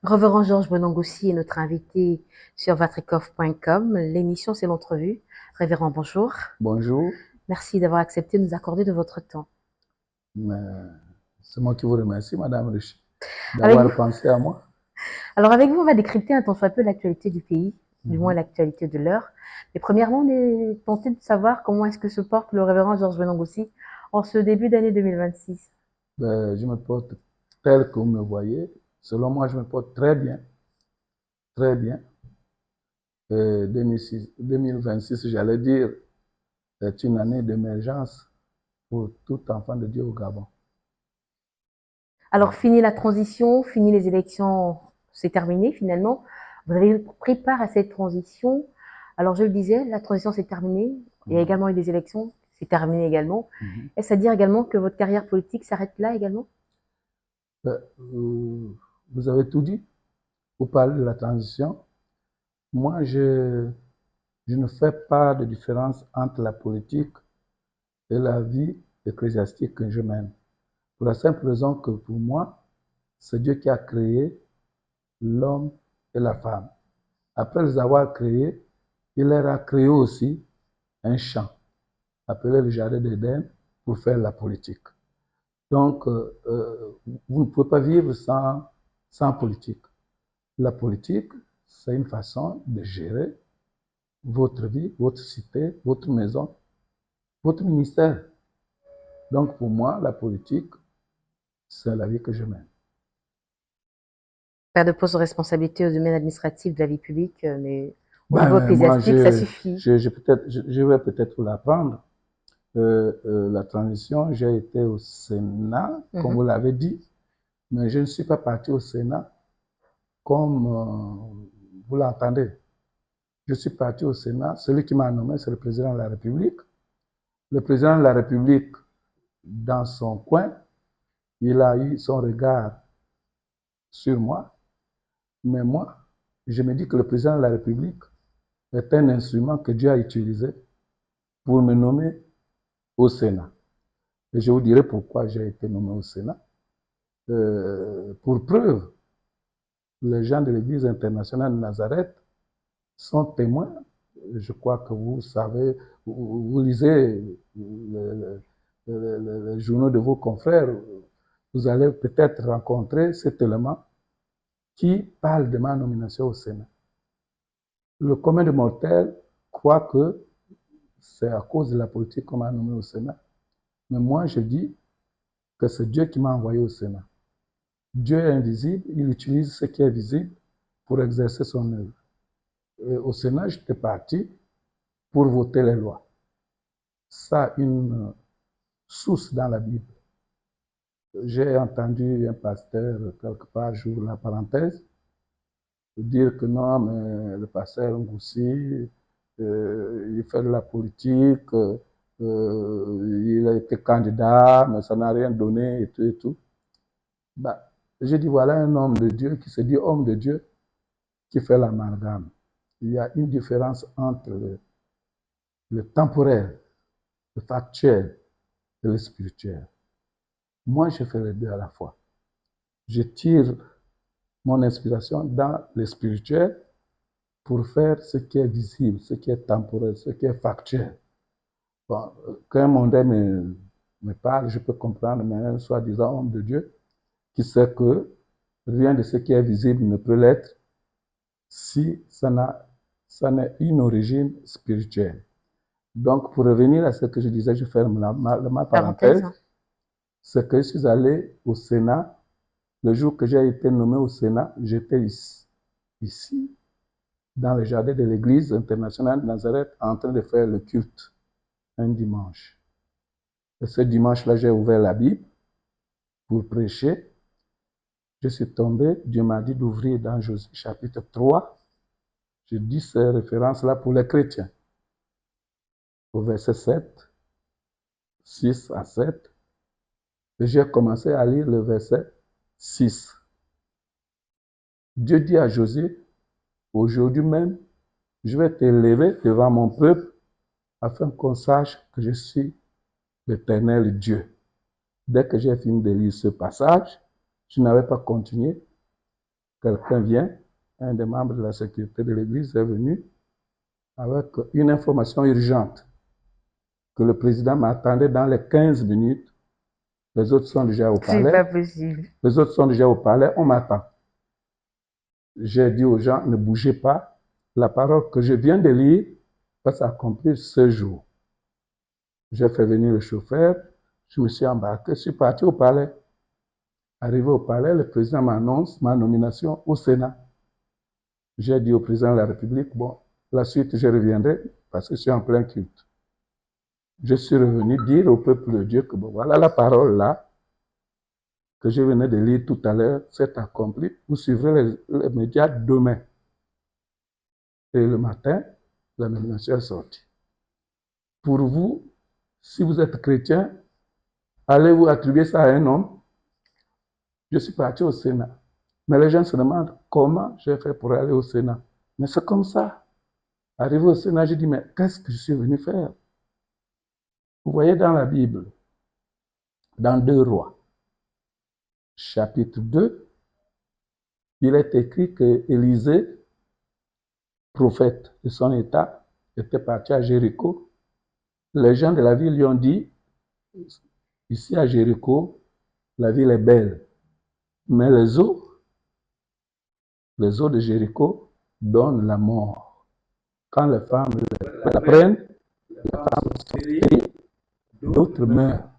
Révérend Georges Bonangoussi est notre invité sur vatrikov.com. L'émission, c'est l'entrevue. Révérend, bonjour. Bonjour. Merci d'avoir accepté de nous accorder de votre temps. C'est moi qui vous remercie, Madame Riche, d'avoir pensé à moi. Alors, avec vous, on va décrypter un tant soit peu l'actualité du pays, du moins l'actualité de l'heure. Mais premièrement, on est tenté de savoir comment est-ce que se porte le révérend Georges Bonangoussi en ce début d'année 2026. Je me porte tel que vous me voyez. Selon moi, je me porte très bien. Très bien. 2026, j'allais dire, est une année d'émergence pour tout enfant de Dieu au Gabon. Alors, fini la transition, fini les élections, c'est terminé finalement. Vous avez pris part à cette transition. Alors, je le disais, la transition s'est terminée. Il y a également eu des élections, c'est terminé également. Est-ce à dire également que votre carrière politique s'arrête là également? Vous avez tout dit. Vous parlez de la transition. Moi, je ne fais pas de différence entre la politique et la vie ecclésiastique que je mène. Pour la simple raison que pour moi, c'est Dieu qui a créé l'homme et la femme. Après les avoir créés, il leur a créé aussi un champ, appelé le jardin d'Éden, pour faire la politique. Donc, vous ne pouvez pas vivre sans politique. La politique, c'est une façon de gérer votre vie, votre cité, votre maison, votre ministère. Donc, pour moi, la politique, c'est la vie que je mène. Faire de poste de responsabilité au domaine administratif de la vie publique, mais au niveau ecclésiastique, ça suffit. Je vais peut-être vous l'apprendre. La transition, j'ai été au Sénat, comme vous l'avez dit, mais je ne suis pas parti au Sénat comme vous l'entendez. Je suis parti au Sénat, celui qui m'a nommé, c'est le président de la République. Le président de la République, dans son coin, il a eu son regard sur moi, mais moi, je me dis que le président de la République est un instrument que Dieu a utilisé pour me nommer au Sénat. Et je vous dirai pourquoi j'ai été nommé au Sénat. Pour preuve, les gens de l'Église internationale de Nazareth sont témoins. Je crois que vous savez, vous lisez les journaux de vos confrères, vous allez peut-être rencontrer cet élément qui parle de ma nomination au Sénat. Le commun des mortels croit que c'est à cause de la politique qu'on m'a nommé au Sénat. Mais moi, je dis que c'est Dieu qui m'a envoyé au Sénat. Dieu est invisible, il utilise ce qui est visible pour exercer son œuvre. Et au Sénat, j'étais parti pour voter les lois. Ça a une source dans la Bible. J'ai entendu un pasteur, quelque part, j'ouvre la parenthèse, dire que non, mais le pasteur Ngoussi, il fait de la politique, il a été candidat, mais ça n'a rien donné, et tout, et tout. Bah, j'ai dit, voilà un homme de Dieu qui se dit homme de Dieu, qui fait l'amalgame. Il y a une différence entre le temporel, le factuel et le spirituel. Moi, je fais les deux à la fois. Je tire mon inspiration dans le spirituel pour faire ce qui est visible, ce qui est temporel, ce qui est factuel. Bon, qu'un mondain me parle, je peux comprendre, mais un soi-disant homme de Dieu qui sait que rien de ce qui est visible ne peut l'être si ça n'a une origine spirituelle. Donc, pour revenir à ce que je disais, je ferme ma parenthèse. C'est que je suis allé au Sénat. Le jour que j'ai été nommé au Sénat, j'étais ici, dans le jardin de l'église internationale de Nazareth, en train de faire le culte, un dimanche. Et ce dimanche-là, j'ai ouvert la Bible pour prêcher. Je suis tombé, Dieu m'a dit d'ouvrir dans Josué chapitre 3. Je dis ces références-là pour les chrétiens. Au verset 7, 6 à 7, Et j'ai commencé à lire le verset 6. Dieu dit à Josué, aujourd'hui même, je vais t'élever devant mon peuple afin qu'on sache que je suis l'Éternel Dieu. Dès que j'ai fini de lire ce passage, je n'avais pas continué. Quelqu'un vient, un des membres de la sécurité de l'Église est venu avec une information urgente que le président m'attendait dans les 15 minutes. Les autres sont déjà au palais. C'est pas possible. Les autres sont déjà au palais, on m'attend. J'ai dit aux gens, ne bougez pas. La parole que je viens de lire va s'accomplir ce jour. J'ai fait venir le chauffeur, je me suis embarqué, je suis parti au palais. Arrivé au palais, le président m'annonce ma nomination au Sénat. J'ai dit au président de la République, bon, la suite, je reviendrai parce que je suis en plein culte. Je suis revenu dire au peuple de Dieu que bon, voilà la parole là que je venais de lire tout à l'heure, s'est accomplie. Vous suivrez les médias demain. Et le matin, la nomination est sortie. Pour vous, si vous êtes chrétien, allez-vous attribuer ça à un homme? Je suis parti au Sénat. Mais les gens se demandent comment j'ai fait pour aller au Sénat. Mais c'est comme ça. Arrivé au Sénat, je dis, mais qu'est-ce que je suis venu faire? Vous voyez dans la Bible, dans 2 Rois, chapitre 2, il est écrit que Élisée, prophète de son état, était parti à Jéricho. Les gens de la ville lui ont dit, ici à Jéricho, la ville est belle, mais les eaux de Jéricho donnent la mort. Quand les femmes la prennent, les femmes sont stérile, d'autres meurent.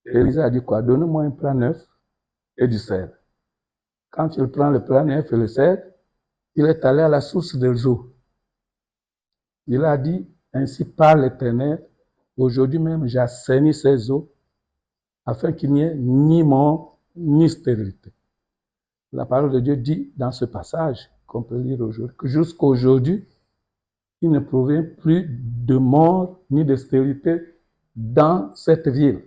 Élisée a dit quoi? Donne-moi un plat neuf et du sel. Quand il prend le plat neuf et le sel, il est allé à la source des eaux. Il a dit, ainsi parle l'Éternel, aujourd'hui même j'assainis ces eaux, afin qu'il n'y ait ni mort, ni stérilité. La parole de Dieu dit dans ce passage, qu'on peut lire aujourd'hui, que jusqu'à aujourd'hui, il ne provient plus de mort ni de stérilité dans cette ville.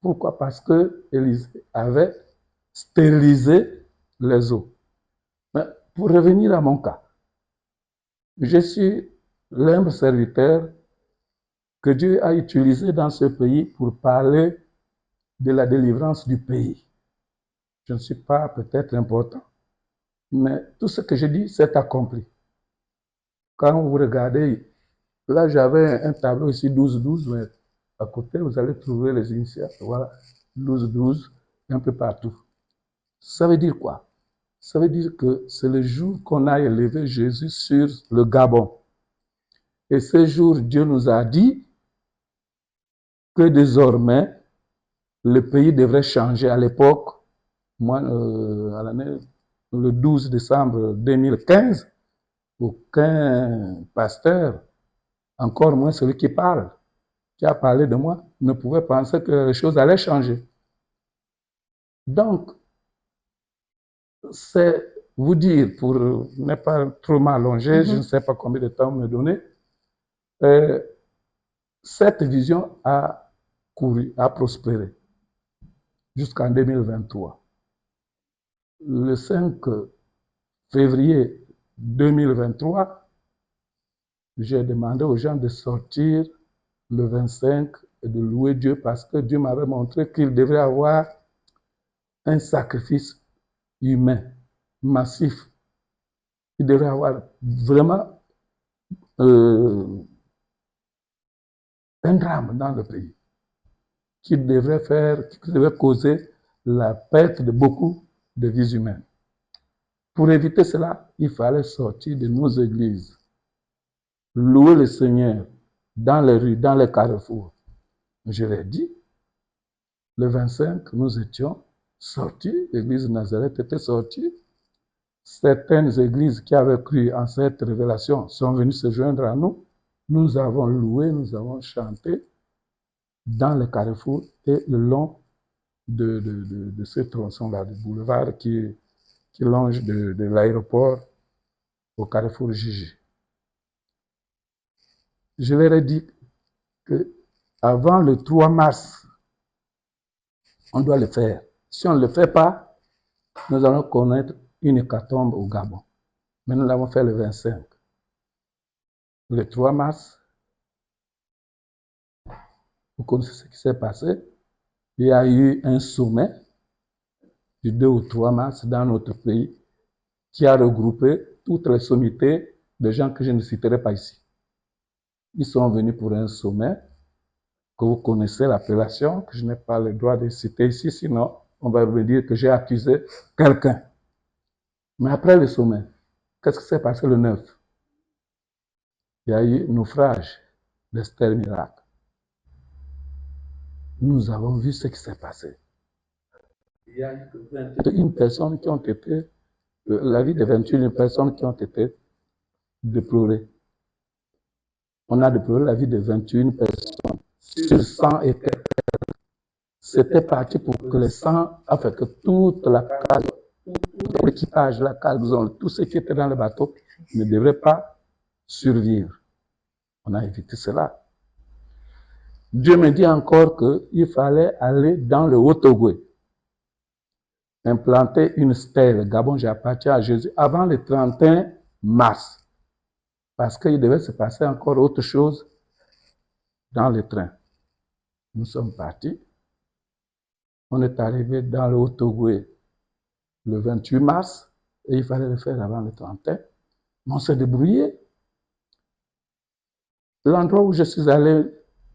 Pourquoi? Parce que Élisée avait stérilisé les eaux. Mais pour revenir à mon cas, je suis l'humble serviteur que Dieu a utilisé dans ce pays pour parler de la délivrance du pays. Je ne suis pas peut-être important, mais tout ce que je dis, c'est accompli. Quand vous regardez, là j'avais un tableau ici 12-12, mais à côté vous allez trouver les initiales, voilà, 12-12, un peu partout. Ça veut dire quoi? Ça veut dire que c'est le jour qu'on a élevé Jésus sur le Gabon. Et ce jour, Dieu nous a dit que désormais, le pays devrait changer. À l'époque, moi, à l'année, le 12 décembre 2015, aucun pasteur, encore moins celui qui parle, qui a parlé de moi, ne pouvait penser que les choses allaient changer. Donc, c'est vous dire, pour ne pas trop m'allonger, je ne sais pas combien de temps me donner, cette vision a couru, a prospéré jusqu'en 2023. Le 5 février 2023, j'ai demandé aux gens de sortir le 25 et de louer Dieu parce que Dieu m'avait montré qu'il devrait avoir un sacrifice humain massif. Il devrait avoir vraiment un drame dans le pays qui devrait causer la perte de beaucoup de vies humaines. Pour éviter cela, il fallait sortir de nos églises, louer le Seigneur dans les rues, dans les carrefours. Je l'ai dit, le 25, nous étions sortis, l'église de Nazareth était sortie. Certaines églises qui avaient cru en cette révélation sont venues se joindre à nous. Nous avons loué, nous avons chanté dans les carrefours et le long de ce tronçon-là, du boulevard qui longe de l'aéroport au carrefour Gigi. Je leur ai dit que avant le 3 mars On doit le faire. Si on ne le fait pas, nous allons connaître une hécatombe au Gabon. Mais nous l'avons fait le 25. Le 3 mars, vous connaissez ce qui s'est passé. Il y a eu un sommet du 2 au 3 mars dans notre pays qui a regroupé toutes les sommités de gens que je ne citerai pas ici. Ils sont venus pour un sommet que vous connaissez l'appellation, que je n'ai pas le droit de citer ici, sinon on va me dire que j'ai accusé quelqu'un. Mais après le sommet, qu'est-ce qui s'est passé le 9? Il y a eu naufrage d'Esther Miracle. Nous avons vu ce qui s'est passé. Il y a eu 21 personnes qui ont été, la vie de 21 personnes qui ont été déplorées. On a déploré la vie de 21 personnes sur 100 et quelques. C'était parti pour que les 100, enfin que toute la case, tout l'équipage, la cale, tout ce qui était dans le bateau ne devrait pas survivre. On a évité cela. Dieu me dit encore qu'il fallait aller dans le Haut-Togo, implanter une stèle. Gabon, j'appartiens à Jésus avant le 31 mars. Parce qu'il devait se passer encore autre chose dans le train. Nous sommes partis. On est arrivé dans le Haut-Togo le 28 mars et il fallait le faire avant le 31. Mais on s'est débrouillé. L'endroit où je suis allé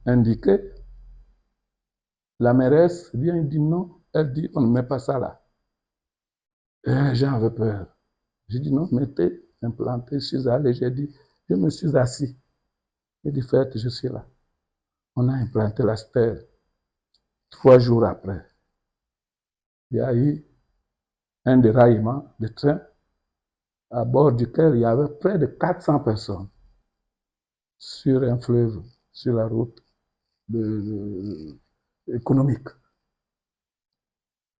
indiquer, la mairesse vient et dit non. Elle dit on ne met pas ça là. Et les gens avaient peur. J'ai dit non, mettez, implantez. Je suis allé, j'ai dit, je me suis assis. Il dit faites, je suis là. On a implanté la stèle. 3 jours après, il y a eu un déraillement de train à bord duquel il y avait près de 400 personnes sur un fleuve, sur la route économique.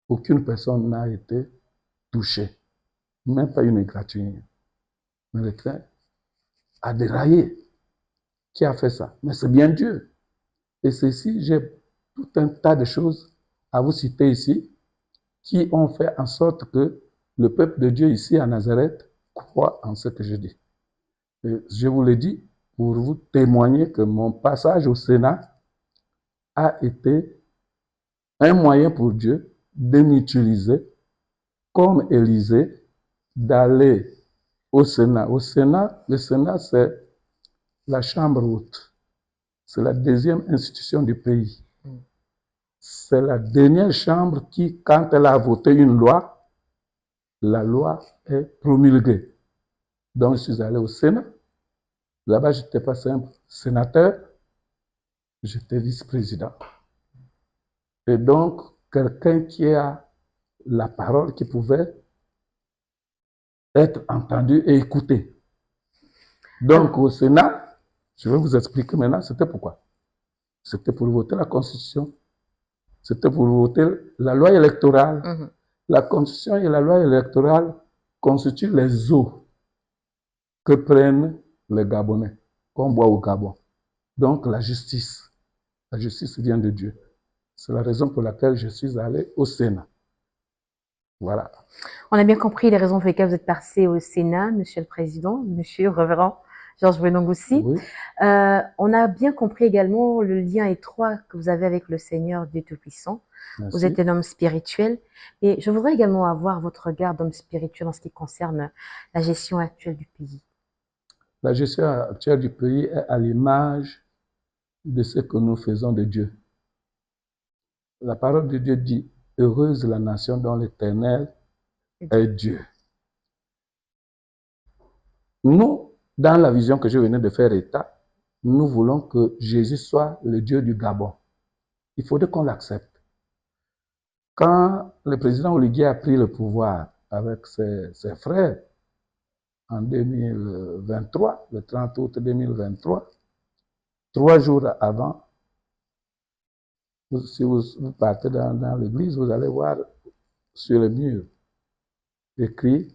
Aucune personne n'a été touchée, même pas une égratignure. Mais le train a déraillé. Qui a fait ça? Mais c'est bien Dieu. Et ceci, j'ai tout un tas de choses à vous citer ici qui ont fait en sorte que le peuple de Dieu ici à Nazareth croit en ce que je dis. Et je vous le dis pour vous témoigner que mon passage au Sénat a été un moyen pour Dieu de m'utiliser comme Élysée, d'aller au Sénat. Au Sénat, le Sénat, c'est la chambre haute. C'est la deuxième institution du pays. C'est la dernière chambre qui, quand elle a voté une loi, la loi est promulguée. Donc, je suis allé au Sénat. Là-bas, je n'étais pas simple sénateur, j'étais vice-président. Et donc, quelqu'un qui a la parole, qui pouvait être entendu et écouté. Donc, au Sénat, je vais vous expliquer maintenant, c'était pourquoi. C'était pour voter la Constitution. C'était pour voter la loi électorale. La Constitution et la loi électorale constituent les eaux que prennent les Gabonais, qu'on boit au Gabon. Donc, la justice vient de Dieu. C'est la raison pour laquelle je suis allé au Sénat. Voilà. On a bien compris les raisons pour lesquelles vous êtes passé au Sénat, Monsieur le Président, Monsieur le Révérend Georges Wenongoussi. Oui. On a bien compris également le lien étroit que vous avez avec le Seigneur Dieu Tout-Puissant. Merci. Vous êtes un homme spirituel. Et je voudrais également avoir votre regard d'homme spirituel en ce qui concerne la gestion actuelle du pays. La gestion actuelle du pays est à l'image de ce que nous faisons de Dieu. La parole de Dieu dit, heureuse la nation dont l'Éternel est Dieu. Nous, dans la vision que je venais de faire état, nous voulons que Jésus soit le Dieu du Gabon. Il faudrait qu'on l'accepte. Quand le président Oligui a pris le pouvoir avec ses frères en 2023, le 30 août 2023, 3 jours avant, si vous partez dans l'église, vous allez voir sur le mur écrit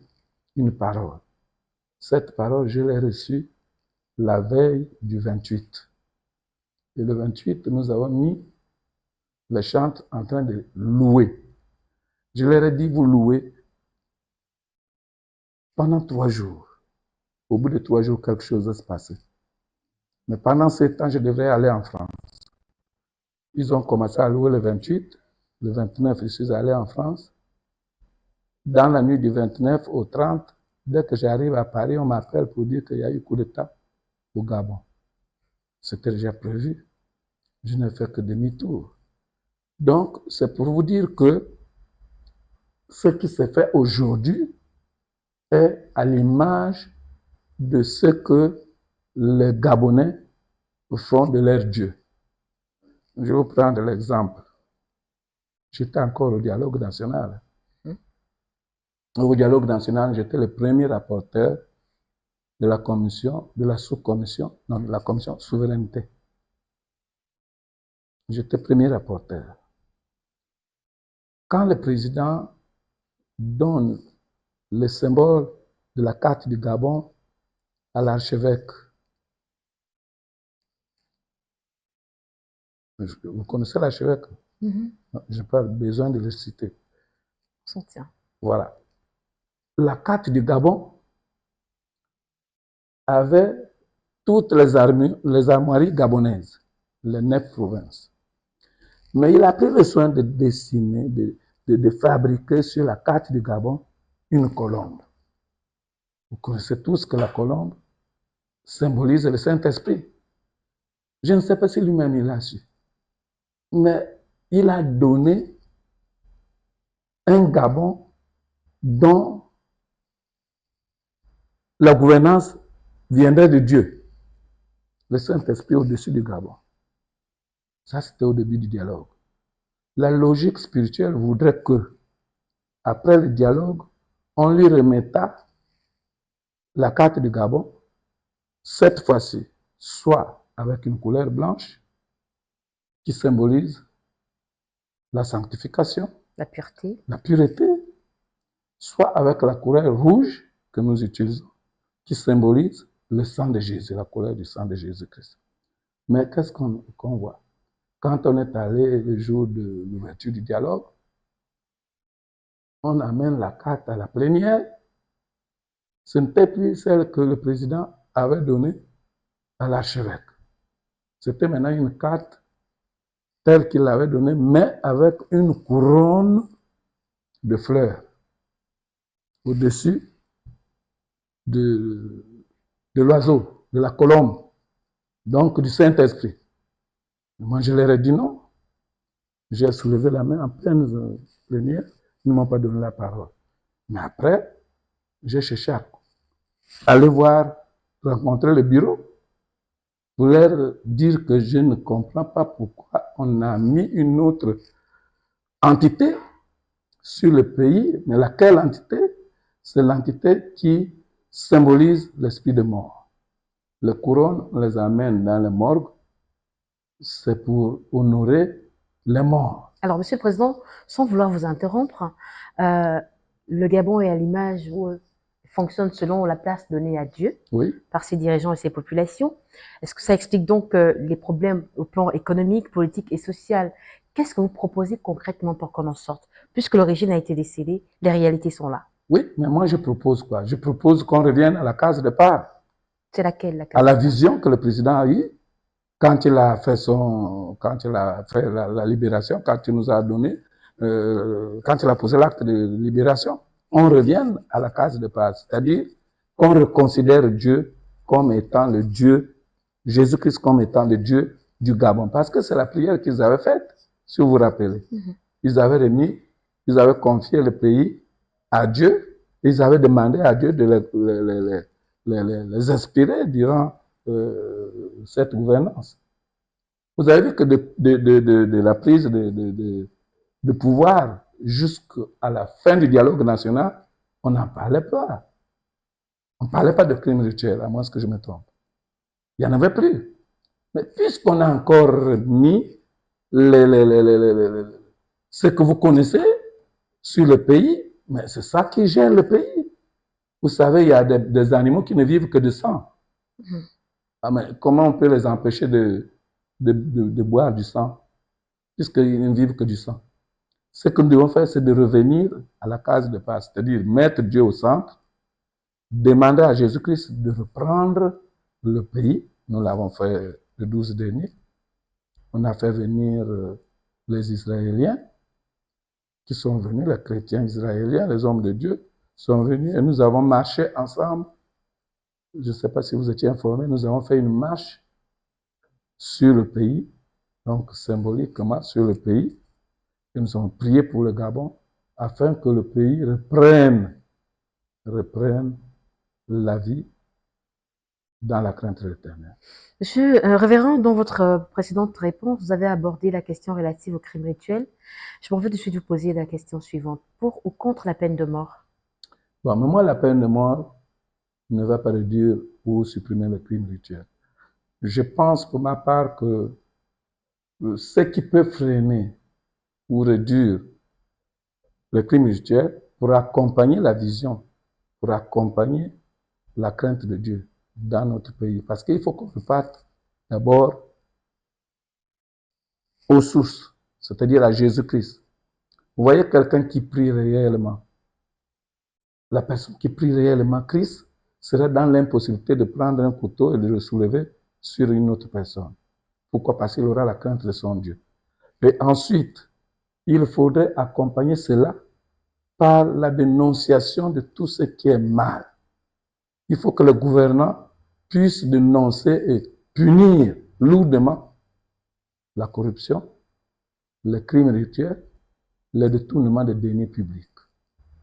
une parole. Cette parole, je l'ai reçue la veille du 28. Et le 28, nous avons mis les chantres en train de louer. Je leur ai dit, vous louez pendant 3 jours. Au bout de 3 jours, quelque chose va se passer. Mais pendant ce temps, je devrais aller en France. Ils ont commencé à louer le 28. Le 29, je suis allé en France. Dans la nuit du 29 au 30, dès que j'arrive à Paris, on m'appelle pour dire qu'il y a eu coup d'État au Gabon. C'était déjà prévu. Je n'ai fait que demi-tour. Donc, c'est pour vous dire que ce qui s'est fait aujourd'hui est à l'image de ce que les Gabonais font de leur Dieu. Je vais vous prendre l'exemple. J'étais encore au dialogue national. Au dialogue national, j'étais le premier rapporteur de la commission, de la sous-commission, non, de la commission souveraineté. J'étais premier rapporteur. Quand le président donne le symbole de la carte du Gabon à l'archevêque, vous connaissez l'archevêque? Je n'ai pas besoin de le citer. Soutien. Voilà. La carte du Gabon avait toutes les armoiries gabonaises, les 9 provinces. Mais il a pris le soin de dessiner, de fabriquer sur la carte du Gabon une colombe. Vous connaissez tous que la colombe symbolise le Saint-Esprit. Je ne sais pas si lui-même il l'a su. Mais il a donné un Gabon dont la gouvernance viendrait de Dieu. Le Saint-Esprit au-dessus du Gabon. Ça, c'était au début du dialogue. La logique spirituelle voudrait que, après le dialogue, on lui remettât la carte du Gabon, cette fois-ci, soit avec une couleur blanche, qui symbolise la sanctification, la pureté, soit avec la couleur rouge que nous utilisons, qui symbolise le sang de Jésus, la couleur du sang de Jésus-Christ. Mais qu'est-ce qu'on voit? Quand on est allé le jour de l'ouverture du dialogue, on amène la carte à la plénière. Ce n'était plus celle que le président avait donnée à l'archevêque. C'était maintenant une carte telle qu'il l'avait donnée, mais avec une couronne de fleurs au-dessus de l'oiseau, de la colombe, donc du Saint-Esprit. Moi, je leur ai dit non. J'ai soulevé la main en pleine plénière. Ils ne m'ont pas donné la parole. Mais après, j'ai cherché à aller voir, rencontrer le bureau pour leur dire que je ne comprends pas pourquoi on a mis une autre entité sur le pays. Mais laquelle entité? C'est l'entité qui symbolise l'esprit de mort. Les couronnes, on les amène dans les morgues. C'est pour honorer les morts. Alors, Monsieur le Président, sans vouloir vous interrompre, le Gabon est à l'image où fonctionne selon la place donnée à Dieu par ses dirigeants et ses populations. Est-ce que ça explique donc les problèmes au plan économique, politique et social? Qu'est-ce que vous proposez concrètement pour qu'on en sorte? Puisque l'origine a été décédée, les réalités sont là. Oui, mais moi je propose quoi? Je propose qu'on revienne à la case de départ. C'est laquelle la case? À la vision que le président a eue quand il a fait la libération, quand il nous a donné, quand il a posé l'acte de libération. On revient à la case de départ, c'est-à-dire qu'on reconsidère Dieu comme étant le Dieu, Jésus-Christ comme étant le Dieu du Gabon. Parce que c'est la prière qu'ils avaient faite, si vous vous rappelez. Ils avaient confié le pays à Dieu, ils avaient demandé à Dieu de les inspirer durant cette gouvernance. Vous avez vu que de la prise de pouvoir jusqu'à la fin du dialogue national, on n'en parlait pas. On ne parlait pas de crimes rituels, à moins que je me trompe. Il n'y en avait plus. Mais puisqu'on a encore mis ce que vous connaissez sur le pays, mais c'est ça qui gère le pays. Vous savez, il y a des animaux qui ne vivent que de sang. Ah, mais comment on peut les empêcher de boire du sang? puisqu'ils ne vivent que du sang. Ce que nous devons faire, c'est de revenir à la case de base, c'est-à-dire mettre Dieu au centre, demander à Jésus-Christ de reprendre le pays. Nous l'avons fait le 12 dernier. On a fait venir les Israéliens qui sont venus, les chrétiens israéliens, les hommes de Dieu sont venus et nous avons marché ensemble. Je ne sais pas si vous étiez informés, nous avons fait une marche sur le pays, donc symboliquement sur le pays. Et nous avons prié pour le Gabon afin que le pays reprenne la vie dans la crainte de l'Éternel. Monsieur Révérend, dans votre précédente réponse, vous avez abordé la question relative aux crimes rituels. Je m'en vais de suite vous poser la question suivante. Pour ou contre la peine de mort? Bon, mais moi, la peine de mort ne va pas réduire ou supprimer le crime rituel. Je pense pour ma part que ce qui peut freiner ou réduire le crime rituel pour accompagner la vision, pour accompagner la crainte de Dieu dans notre pays. Parce qu'il faut qu'on reparte d'abord aux sources, c'est-à-dire à Jésus-Christ. Vous voyez quelqu'un qui prie réellement. La personne qui prie réellement Christ serait dans l'impossibilité de prendre un couteau et de le soulever sur une autre personne. Pourquoi? Parce qu'il aura la crainte de son Dieu. Et ensuite, il faudrait accompagner cela par la dénonciation de tout ce qui est mal. Il faut que le gouvernant puisse dénoncer et punir lourdement la corruption, les crimes rituels, le détournement des deniers publics.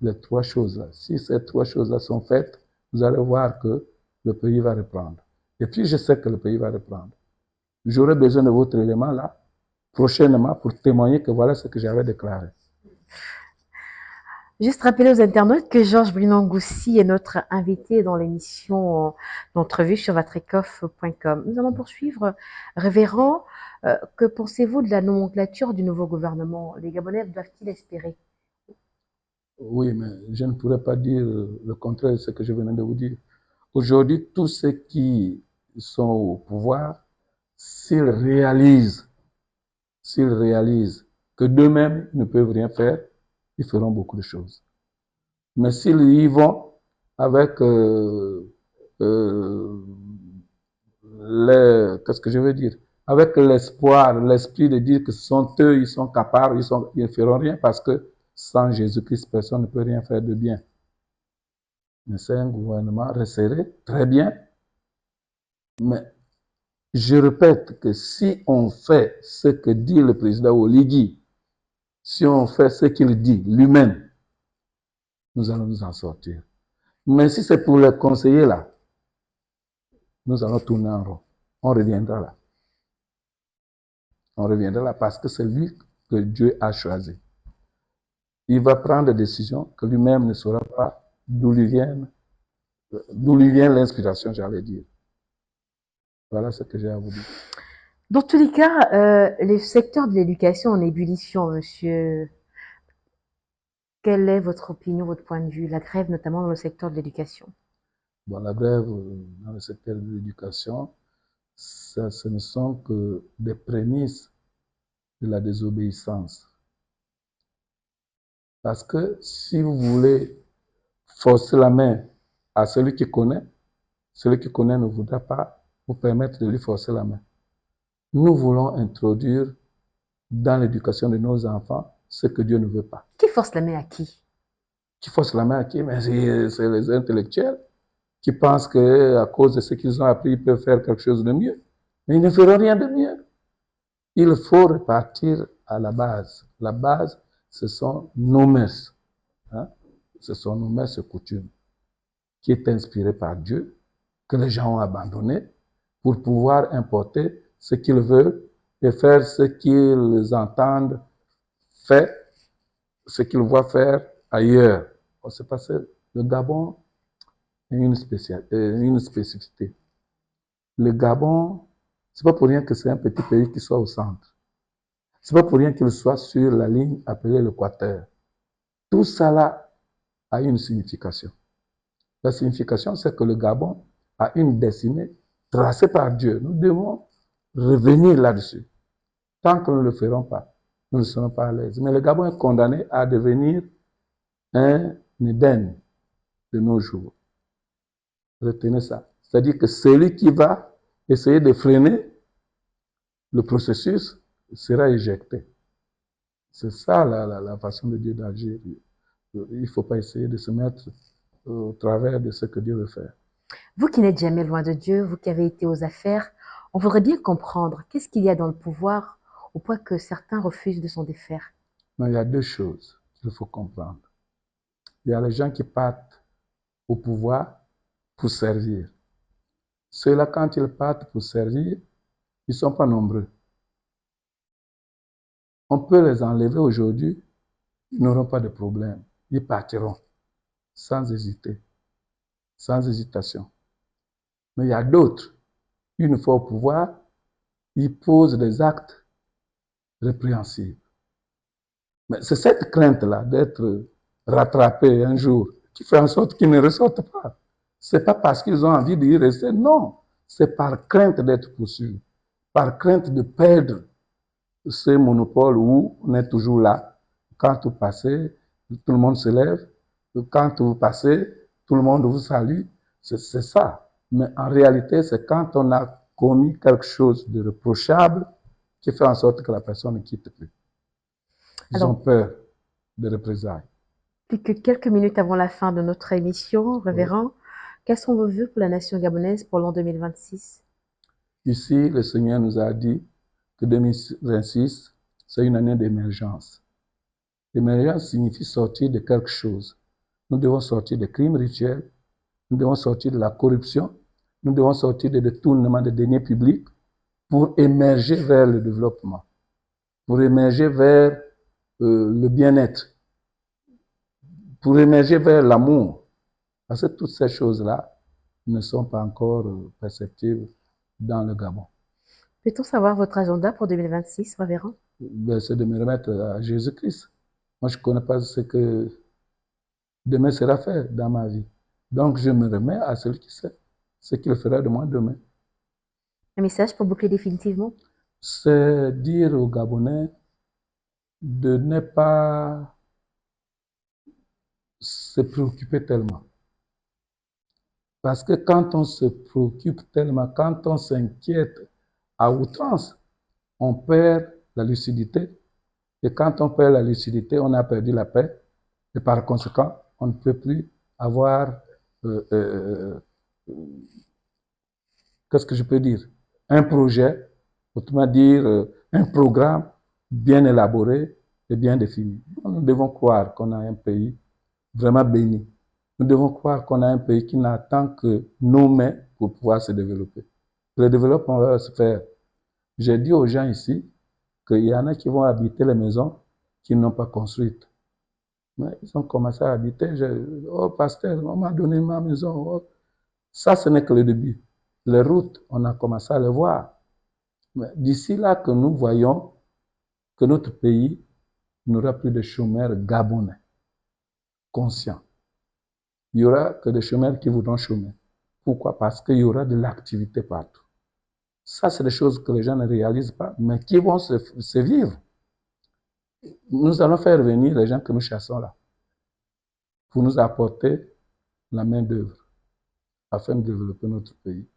Les trois choses-là. Si ces trois choses-là sont faites, vous allez voir que le pays va reprendre. Et puis, je sais que le pays va reprendre. J'aurai besoin de votre élément là, prochainement, pour témoigner que voilà ce que j'avais déclaré. Juste rappeler aux internautes que Georges Brinon-Goussi est notre invité dans l'émission d'entrevue sur vatrekoff.com. Nous allons poursuivre. Révérend, que pensez-vous de la nomenclature du nouveau gouvernement? Les Gabonais doivent-ils espérer? Oui, mais je ne pourrais pas dire le contraire de ce que je venais de vous dire. Aujourd'hui, tous ceux qui sont au pouvoir, s'ils réalisent que d'eux-mêmes ne peuvent rien faire, ils feront beaucoup de choses. Mais s'ils y vont avec qu'est-ce que je veux dire? Avec l'espoir, l'esprit de dire que ce sont eux, ils sont capables, ils ne feront rien parce que sans Jésus-Christ, personne ne peut rien faire de bien. Mais c'est un gouvernement resserré, très bien. Mais je répète que si on fait ce que dit le président Oligui, si on fait ce qu'il dit lui-même, nous allons nous en sortir. Mais si c'est pour les conseiller là, nous allons tourner en rond. On reviendra là. On reviendra là parce que c'est lui que Dieu a choisi. Il va prendre des décisions que lui-même ne saura pas d'où lui vient l'inspiration, j'allais dire. Voilà ce que j'ai à vous dire. Dans tous les cas, le secteur de l'éducation en ébullition, monsieur. Quelle est votre opinion, votre point de vue? La grève, notamment dans le secteur de l'éducation. Bon, la grève dans le secteur de l'éducation, ce ne sont que des prémices de la désobéissance. Parce que si vous voulez forcer la main à celui qui connaît ne voudra pas vous permettre de lui forcer la main. Nous voulons introduire dans l'éducation de nos enfants ce que Dieu ne veut pas. Qui force la main à qui? Qui force la main à qui? Mais c'est les intellectuels qui pensent qu'à cause de ce qu'ils ont appris, ils peuvent faire quelque chose de mieux. Mais ils ne feront rien de mieux. Il faut repartir à la base. La base, ce sont nos mœurs. Hein? Ce sont nos mœurs et coutumes qui est inspiré par Dieu, que les gens ont abandonné pour pouvoir importer ce qu'ils veulent et faire ce qu'ils entendent faire, ce qu'ils voient faire ailleurs. C'est parce que le Gabon a une spécificité. Le Gabon, c'est pas pour rien que c'est un petit pays qui soit au centre. C'est pas pour rien qu'il soit sur la ligne appelée l'équateur. Tout ça là a une signification. La signification, c'est que le Gabon a une destinée tracée par Dieu. Nous devons revenir là-dessus. Tant que nous ne le ferons pas, nous ne serons pas à l'aise. Mais le Gabon est condamné à devenir un Éden de nos jours. Retenez ça. C'est-à-dire que celui qui va essayer de freiner le processus sera éjecté. C'est ça la façon de Dieu d'agir. Il ne faut pas essayer de se mettre au travers de ce que Dieu veut faire. Vous qui n'êtes jamais loin de Dieu, vous qui avez été aux affaires, on voudrait bien comprendre qu'est-ce qu'il y a dans le pouvoir au point que certains refusent de s'en défaire. Mais il y a deux choses qu'il faut comprendre. Il y a les gens qui partent au pouvoir pour servir. Ceux-là, quand ils partent pour servir, ils ne sont pas nombreux. On peut les enlever aujourd'hui, ils n'auront pas de problème. Ils partiront sans hésiter, sans hésitation. Mais il y a d'autres, une fois au pouvoir, ils posent des actes répréhensibles. Mais c'est cette crainte-là d'être rattrapé un jour qui fait en sorte qu'ils ne ressortent pas. Ce n'est pas parce qu'ils ont envie d'y rester, non. C'est par crainte d'être poursuivis, par crainte de perdre ce monopole où on est toujours là. Quand vous passez, tout le monde se lève. Quand vous passez, tout le monde vous salue. C'est ça. Mais en réalité, c'est quand on a commis quelque chose de reprochable qui fait en sorte que la personne ne quitte plus. Ils ont peur de représailles. Plus que quelques minutes avant la fin de notre émission, Révérend, quels sont vos vœux pour la nation gabonaise pour l'an 2026? Ici, le Seigneur nous a dit que 2026, c'est une année d'émergence. L'émergence signifie sortir de quelque chose. Nous devons sortir des crimes rituels, nous devons sortir de la corruption, nous devons sortir des détournements de deniers publics pour émerger vers le développement, pour émerger vers le bien-être, pour émerger vers l'amour. Parce que toutes ces choses-là ne sont pas encore perceptibles dans le Gabon. Peut-on savoir votre agenda pour 2026, Révérend? C'est de me remettre à Jésus-Christ. Moi, je ne connais pas ce que demain sera fait dans ma vie. Donc, je me remets à celui qui sait ce qu'il fera de moi demain. Un message pour boucler définitivement? C'est dire aux Gabonais de ne pas se préoccuper tellement. Parce que quand on se préoccupe tellement, quand on s'inquiète à outrance, on perd la lucidité. Et quand on perd la lucidité, on a perdu la paix. Et par conséquent, on ne peut plus avoir, qu'est-ce que je peux dire, un projet, autrement dire, un programme bien élaboré et bien défini. Nous devons croire qu'on a un pays vraiment béni. Nous devons croire qu'on a un pays qui n'attend que nos mains pour pouvoir se développer. Le développement va se faire. J'ai dit aux gens ici qu'il y en a qui vont habiter les maisons qu'ils n'ont pas construites. Mais ils ont commencé à habiter. Oh, pasteur, on m'a donné ma maison. Oh. Ça, ce n'est que le début. Les routes, on a commencé à les voir. Mais d'ici là que nous voyons que notre pays n'aura plus de chômeurs gabonais, conscients. Il n'y aura que des chômeurs qui voudront chômer. Pourquoi? Parce qu'il y aura de l'activité partout. Ça, c'est des choses que les gens ne réalisent pas, mais qui vont se vivre. Nous allons faire venir les gens que nous chassons là, pour nous apporter la main-d'œuvre, afin de développer notre pays.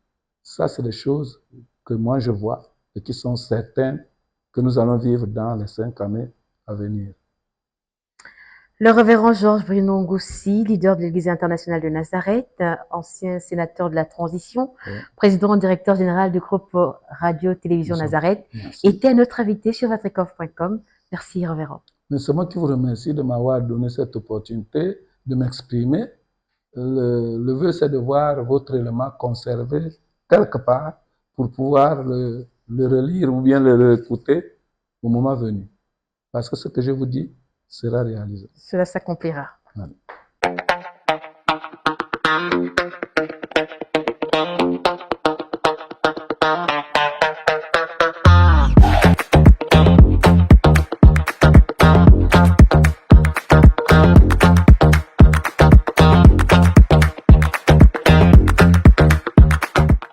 Ça, c'est des choses que moi je vois et qui sont certaines que nous allons vivre dans les 5 années à venir. Le révérend Georges Bruno Ngoussi, leader de l'Église internationale de Nazareth, ancien sénateur de la transition, président directeur général du groupe Radio-Télévision Nazareth, était notre invité sur vatrecoff.com. Merci, révérend. Mais c'est moi qui vous remercie de m'avoir donné cette opportunité de m'exprimer. Le vœu, c'est de voir votre élément conservé quelque part pour pouvoir le relire ou bien le réécouter au moment venu. Parce que ce que je vous dis sera réalisé. Cela s'accomplira. Voilà.